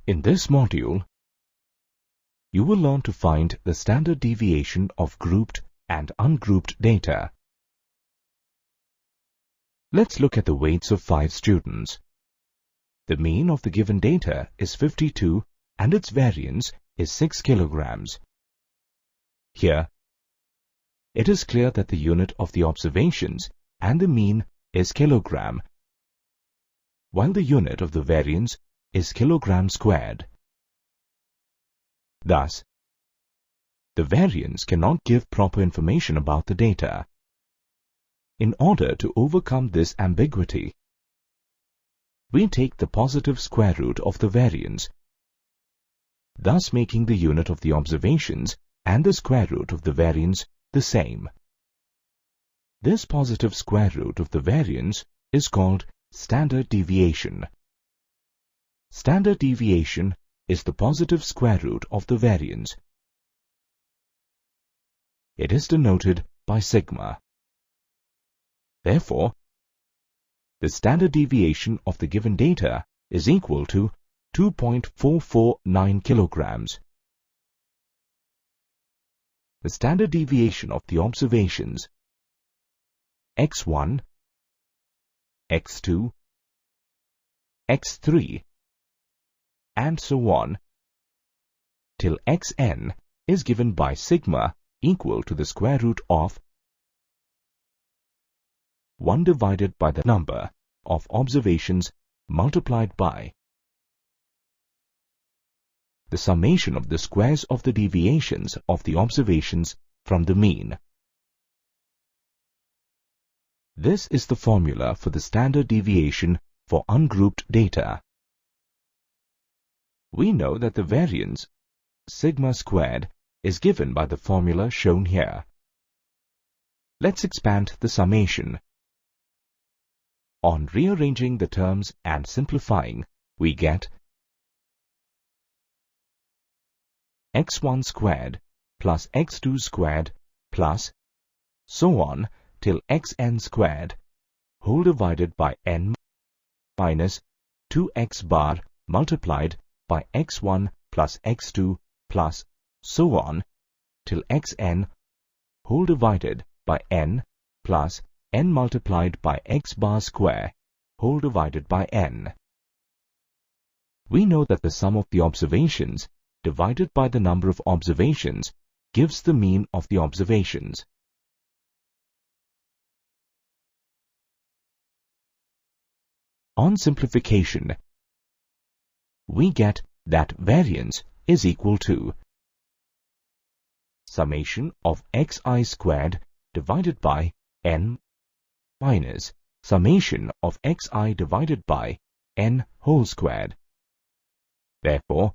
In this module, you will learn to find the standard deviation of grouped and ungrouped data. Let's look at the weights of 5 students. The mean of the given data is 52 and its variance is 6 kilograms. Here, it is clear that the unit of the observations and the mean is kilogram, while the unit of the variance is kilogram squared. Thus, the variance cannot give proper information about the data. In order to overcome this ambiguity, we take the positive square root of the variance, thus making the unit of the observations and the square root of the variance the same. This positive square root of the variance is called standard deviation. Standard deviation is the positive square root of the variance. It is denoted by sigma. Therefore, the standard deviation of the given data is equal to 2.449 kilograms. The standard deviation of the observations x1, x2, x3, and so on, till xn is given by sigma equal to the square root of 1 divided by the number of observations multiplied by the summation of the squares of the deviations of the observations from the mean. This is the formula for the standard deviation for ungrouped data. We know that the variance, sigma squared, is given by the formula shown here. Let's expand the summation. On rearranging the terms and simplifying, we get x1 squared plus x2 squared plus so on till xn squared whole divided by n minus 2x bar multiplied by x1 plus x2 plus so on till xn whole divided by n plus n multiplied by x bar square whole divided by n. We know that the sum of the observations divided by the number of observations gives the mean of the observations. On simplification, we get that variance is equal to summation of xi squared divided by n minus summation of xi divided by n whole squared. Therefore,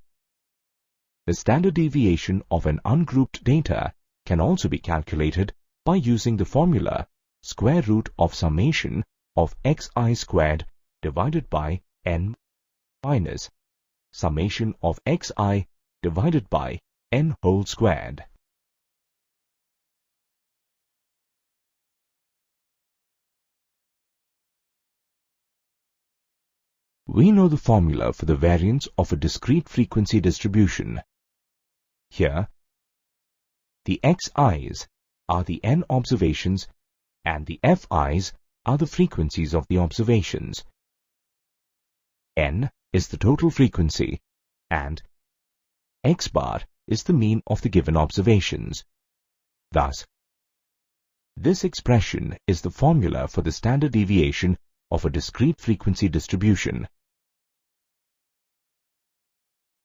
the standard deviation of an ungrouped data can also be calculated by using the formula square root of summation of xi squared divided by n minus summation of xi divided by n whole squared. We know the formula for the variance of a discrete frequency distribution. Here, the xi's are the n observations and the fi's are the frequencies of the observations. N is the total frequency and x bar is the mean of the given observations. Thus, this expression is the formula for the standard deviation of a discrete frequency distribution.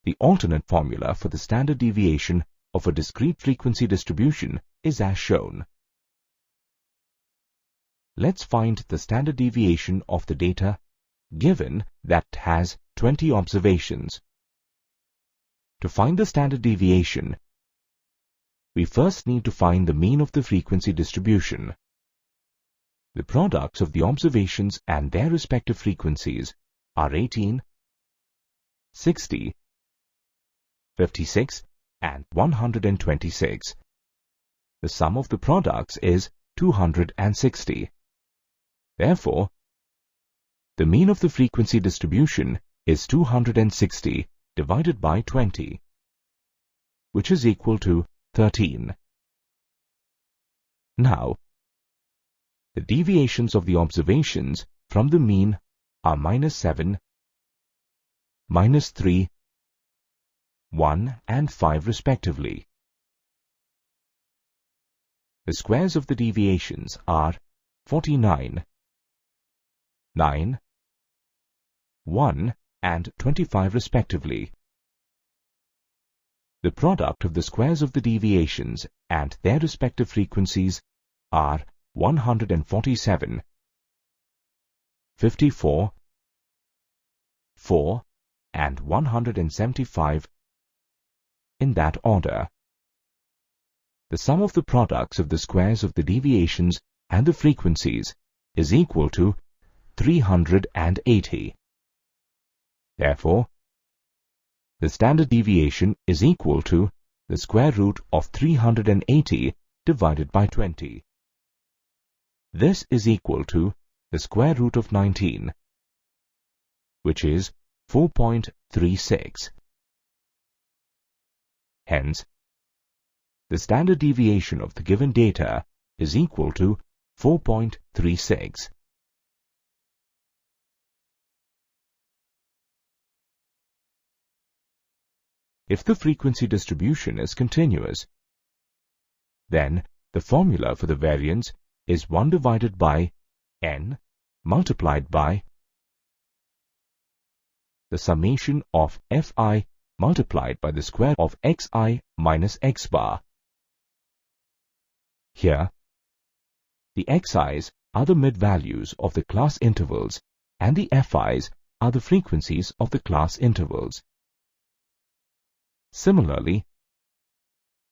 The alternate formula for the standard deviation of a discrete frequency distribution is as shown. Let's find the standard deviation of the data given that has 20 observations. To find the standard deviation, we first need to find the mean of the frequency distribution. The products of the observations and their respective frequencies are 18, 60, 56 and 126. The sum of the products is 260. Therefore, the mean of the frequency distribution is 260 divided by 20, which is equal to 13. Now, the deviations of the observations from the mean are -7, -3, 1 and 5 respectively. The squares of the deviations are 49, 9, 1 and 25 respectively. The product of the squares of the deviations and their respective frequencies are 147, 54, 4 and 175 in that order. The sum of the products of the squares of the deviations and the frequencies is equal to 380. Therefore, the standard deviation is equal to the square root of 380 divided by 20. This is equal to the square root of 19, which is 4.36. Hence, the standard deviation of the given data is equal to 4.36. If the frequency distribution is continuous, then the formula for the variance is 1 divided by n multiplied by the summation of fi multiplied by the square of xi minus x bar. Here, the xi's are the mid-values of the class intervals and the fi's are the frequencies of the class intervals. Similarly,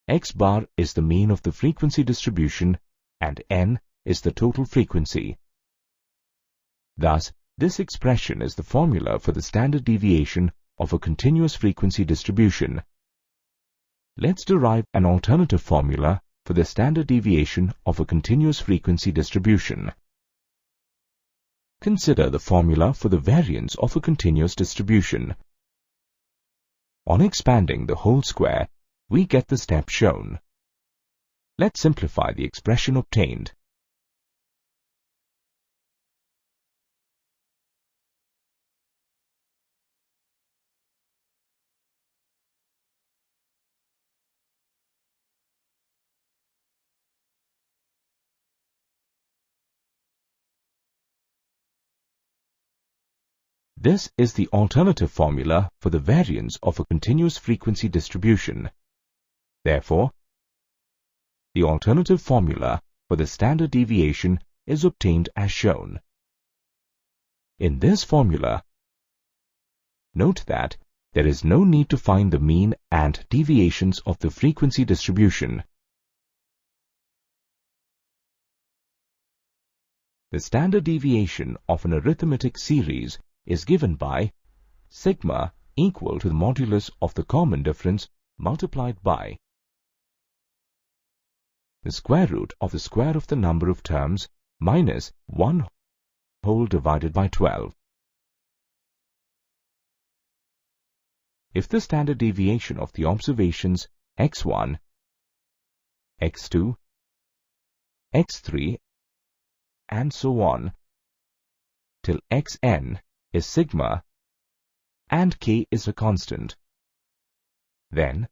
x bar is the mean of the frequency distribution and n is the total frequency. Thus, this expression is the formula for the standard deviation of a continuous frequency distribution. Let's derive an alternative formula for the standard deviation of a continuous frequency distribution. Consider the formula for the variance of a continuous distribution. On expanding the whole square, we get the step shown. Let's simplify the expression obtained. This is the alternative formula for the variance of a continuous frequency distribution. Therefore, the alternative formula for the standard deviation is obtained as shown. In this formula, note that there is no need to find the mean and deviations of the frequency distribution. The standard deviation of an arithmetic series is given by sigma equal to the modulus of the common difference multiplied by the square root of the square of the number of terms minus 1 whole divided by 12. If the standard deviation of the observations x1, x2, x3 and so on till xn is sigma and k is a constant, then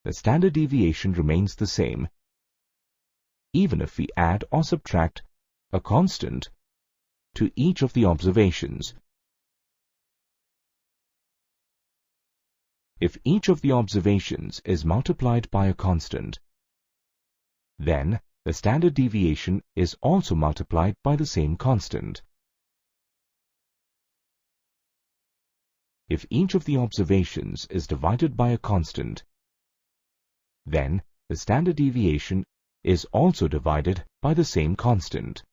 the standard deviation remains the same, even if we add or subtract a constant to each of the observations. If each of the observations is multiplied by a constant, then the standard deviation is also multiplied by the same constant. If each of the observations is divided by a constant, then the standard deviation is also divided by the same constant.